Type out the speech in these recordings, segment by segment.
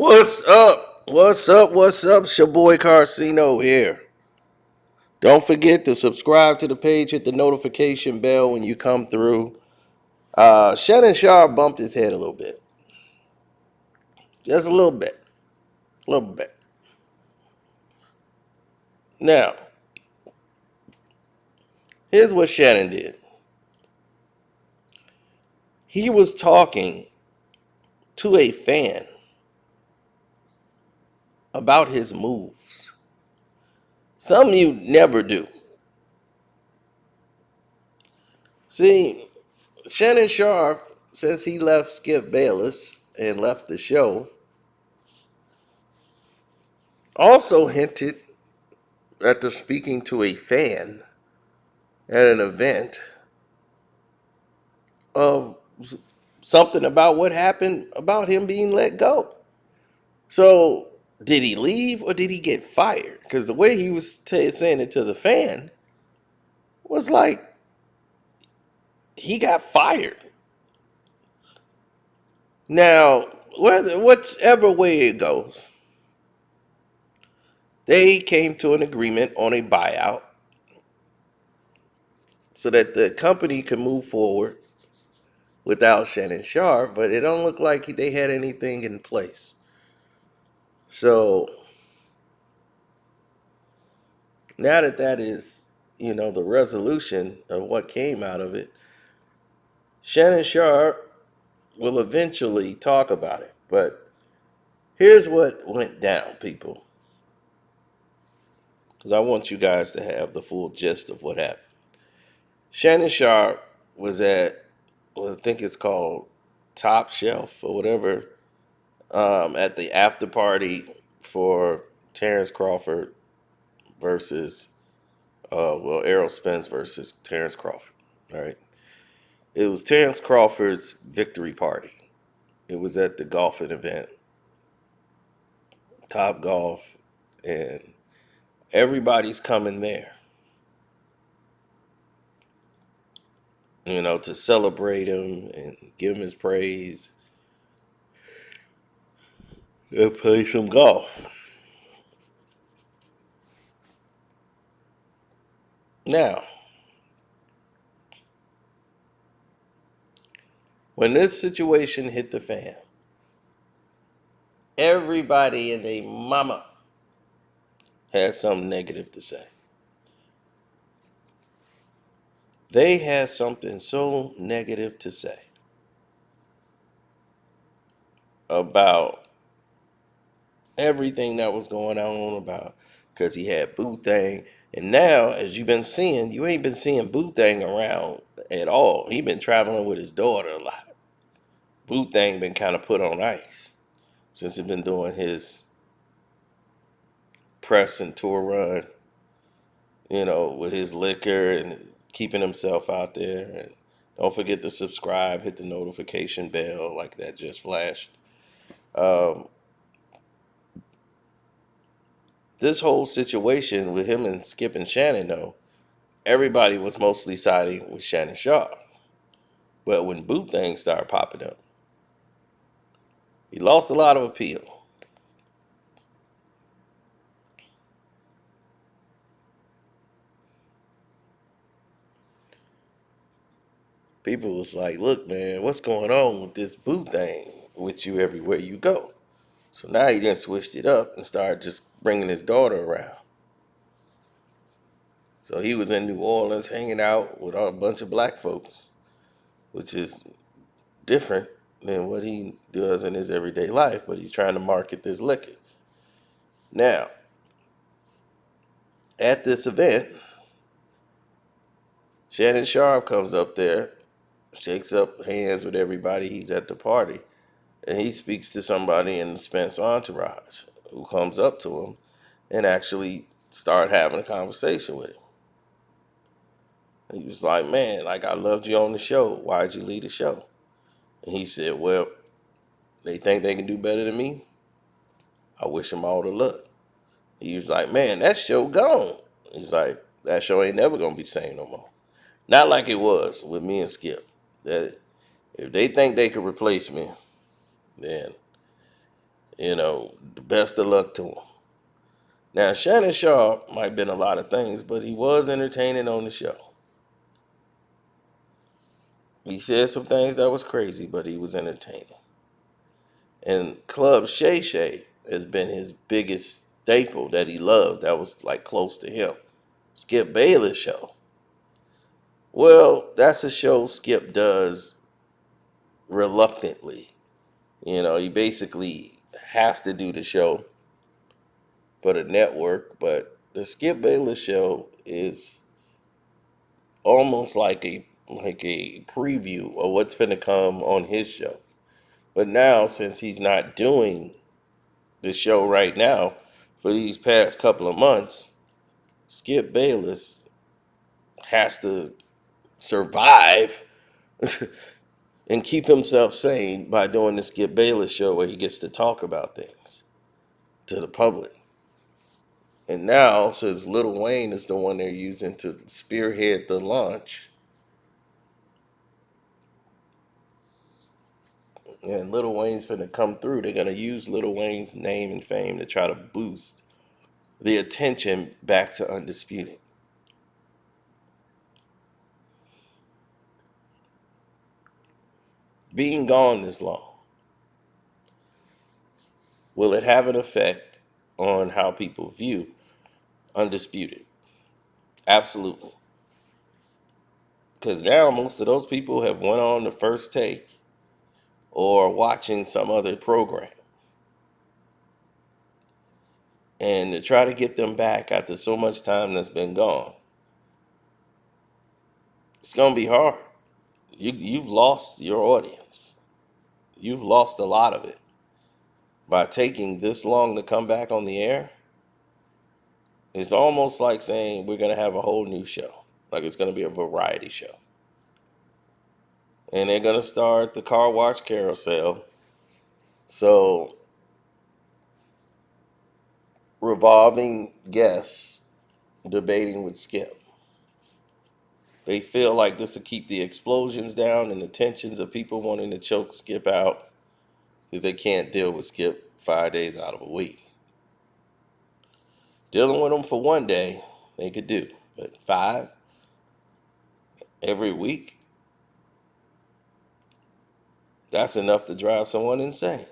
What's up? What's up? What's up? It's your boy KARCENO here. Don't forget to subscribe to the page, hit the notification bell when you come through. Shannon Sharpe bumped his head a little bit. Just a little bit. A little bit. Now, here's what Shannon did. He was talking to a fan about his moves. Something you never do. See, Shannon Sharpe, since he left Skip Bayless and left the show, also hinted after speaking to a fan at an event of something about what happened about him being let go. So, did he leave or did he get fired? Because the way he was saying it to the fan was like he got fired. Now, whichever way it goes, they came to an agreement on a buyout so that the company can move forward without Shannon Sharpe, but it don't look like they had anything in place. So now that is, the resolution of what came out of it, Shannon Sharpe will eventually talk about it. But here's what went down, people, because I want you guys to have the full gist of what happened. Shannon Sharpe was at, I think it's called Top Shelf or whatever, at the after party for Terrence Crawford versus, Errol Spence versus Terrence Crawford. All right. It was Terrence Crawford's victory party. It was at the golfing event, Top Golf, and everybody's coming there, to celebrate him and give him his praise and play some golf. Now, when this situation hit the fan, everybody and their mama had something negative to say. They had something so negative to say about everything that was going on, about because he had Boo Thang. And now, as you've been seeing, you ain't been seeing Boo Thang around at all. He been traveling with his daughter a lot. Boo Thang been kind of put on ice since he's been doing his press and tour run, with his liquor and keeping himself out there. And don't forget to subscribe, hit the notification bell like that just flashed. Um, this whole situation with him and Skip and Shannon, though, everybody was mostly siding with Shannon Sharpe. But when Boo Thang started popping up, he lost a lot of appeal. People was like, look, man, what's going on with this Boo Thang with you everywhere you go? So now he done switched it up and started just bringing his daughter around. So he was in New Orleans hanging out with a bunch of black folks, which is different than what he does in his everyday life, but he's trying to market this liquor. Now, at this event, Shannon Sharpe comes up there, shakes up hands with everybody. He's at the party. And he speaks to somebody in the Spence entourage who comes up to him and actually start having a conversation with him. And he was like, man, like, I loved you on the show. Why'd you leave the show? And he said, well, they think they can do better than me. I wish them all the luck. He was like, man, that show gone. He's like, that show ain't never going to be the same no more. Not like it was with me and Skip. That if they think they could replace me, then The best of luck to him. Now, Shannon Sharpe might have been a lot of things, but he was entertaining on the show. He said some things that was crazy, but he was entertaining. And Club Shay Shay has been his biggest staple that he loved. That was like close to him. Skip Bayless show. Well, that's a show Skip does reluctantly. He basically has to do the show for the network, but the Skip Bayless show is almost like a preview of what's going to come on his show. But now, since he's not doing the show right now for these past couple of months, Skip Bayless has to survive and keep himself sane by doing the Skip Bayless show where he gets to talk about things to the public. And now, since Lil Wayne is the one they're using to spearhead the launch, and Lil Wayne's finna come through, they're gonna use Lil Wayne's name and fame to try to boost the attention back to Undisputed. Being gone this long, will it have an effect on how people view Undisputed? Absolutely. Because now most of those people have went on the First Take or watching some other program. And to try to get them back after so much time that's been gone, it's going to be hard. You've lost your audience. You've lost a lot of it. By taking this long to come back on the air, it's almost like saying we're going to have a whole new show. Like it's going to be a variety show. And they're going to start the car wash carousel. So, revolving guests debating with Skip. They feel like this will keep the explosions down and the tensions of people wanting to choke Skip out because they can't deal with Skip 5 days out of a week. Dealing with him for one day, they could do. But 5 every week, that's enough to drive someone insane.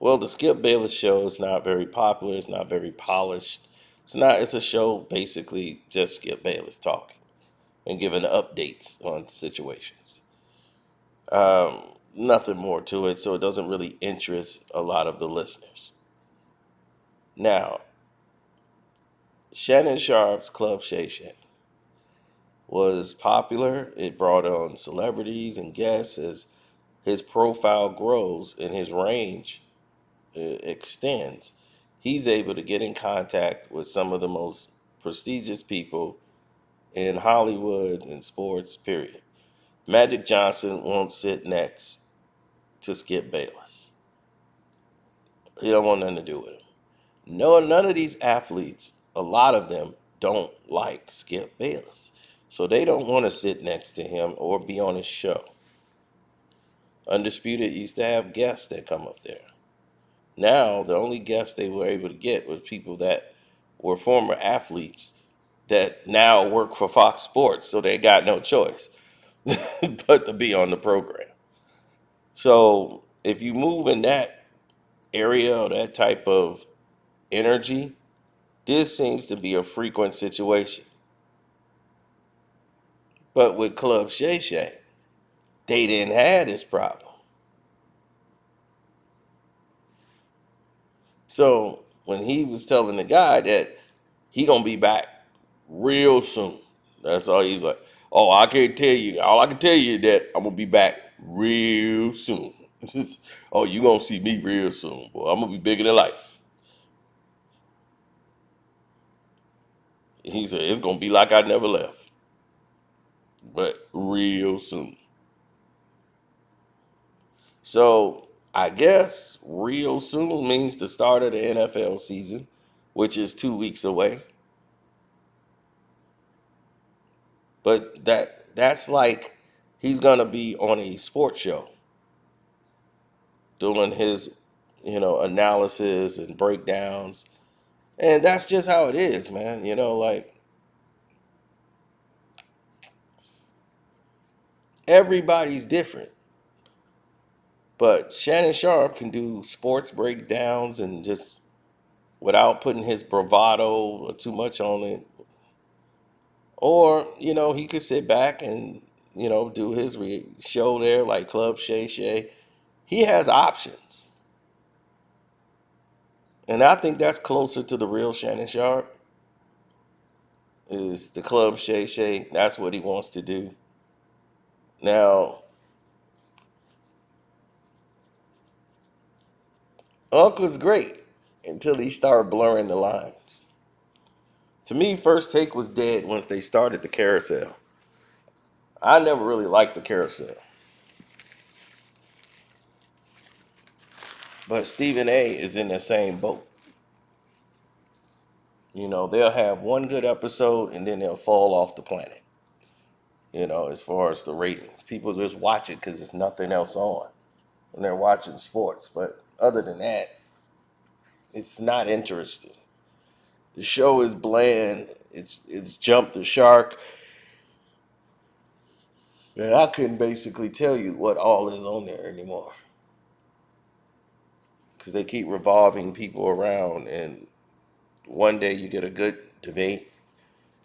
Well, the Skip Bayless show is not very popular. It's not very polished. It's a show basically just Skip Bayless talking and giving updates on situations. Nothing more to it, so it doesn't really interest a lot of the listeners. Now, Shannon Sharpe's Club Shay Shay was popular. It brought on celebrities and guests as his profile grows and his range extends. He's able to get in contact with some of the most prestigious people in Hollywood and sports, period. Magic Johnson won't sit next to Skip Bayless. He don't want nothing to do with him. No, none of these athletes, a lot of them don't like Skip Bayless. So they don't want to sit next to him or be on his show. Undisputed used to have guests that come up there. Now, the only guests they were able to get was people that were former athletes that now work for Fox Sports, so they got no choice but to be on the program. So if you move in that area or that type of energy, this seems to be a frequent situation. But with Club Shay Shay, they didn't have this problem. So when he was telling the guy that he gonna be back real soon, that's all he's like. Oh, I can't tell you. All I can tell you is that I'm gonna be back real soon. Oh, you gonna see me real soon, boy. I'm gonna be bigger than life. He said it's gonna be like I never left, but real soon. So I guess real soon means the start of the NFL season, which is 2 weeks away. But that's like he's gonna be on a sports show doing his, analysis and breakdowns. And that's just how it is, man. Like everybody's different. But Shannon Sharpe can do sports breakdowns and just without putting his bravado or too much on it. Or, he could sit back and, do his show there like Club Shay Shay. He has options. And I think that's closer to the real Shannon Sharpe is the Club Shay Shay. That's what he wants to do. Now, Unc was great until he started blurring the lines. To me, First Take was dead once they started the carousel. I never really liked the carousel. But Stephen A is in the same boat. They'll have one good episode and then they'll fall off the planet. As far as the ratings. People just watch it because there's nothing else on when they're watching sports. But other than that, it's not interesting. The show is bland. It's jumped the shark. And I couldn't basically tell you what all is on there anymore. Because they keep revolving people around. And one day you get a good debate.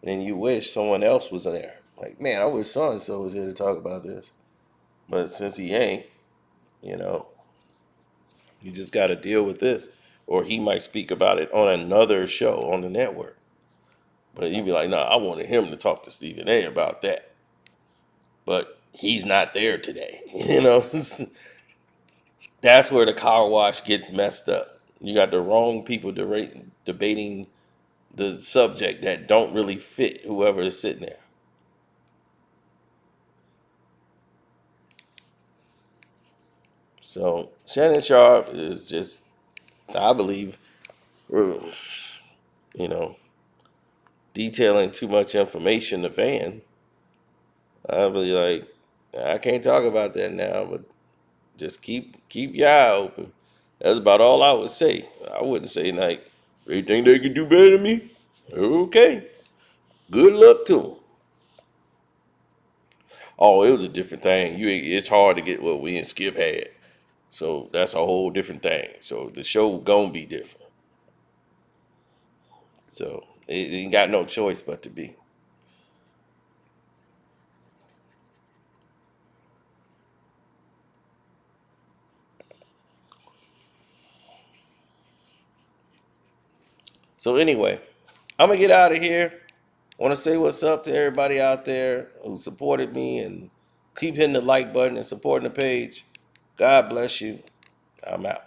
And you wish someone else was there. Like, man, I wish so-and-so was here to talk about this. But since he ain't, you know, you just got to deal with this. Or he might speak about it on another show on the network. But you'd be like, nah, I wanted him to talk to Stephen A about that. But he's not there today. That's where the car wash gets messed up. You got the wrong people debating the subject that don't really fit whoever is sitting there. So Shannon Sharpe is just, I believe, you know, detailing too much information to fan. I'll be like, I can't talk about that now, but just keep your eye open. That's about all I would say. I wouldn't say like, they think they can do better than me? Okay. Good luck to them. Oh, it was a different thing. It's hard to get what we and Skip had. So that's a whole different thing. So the show gonna be different. So it ain't got no choice but to be. So anyway, I'm gonna get out of here. Want to say what's up to everybody out there who supported me and keep hitting the like button and supporting the page. God bless you. I'm out.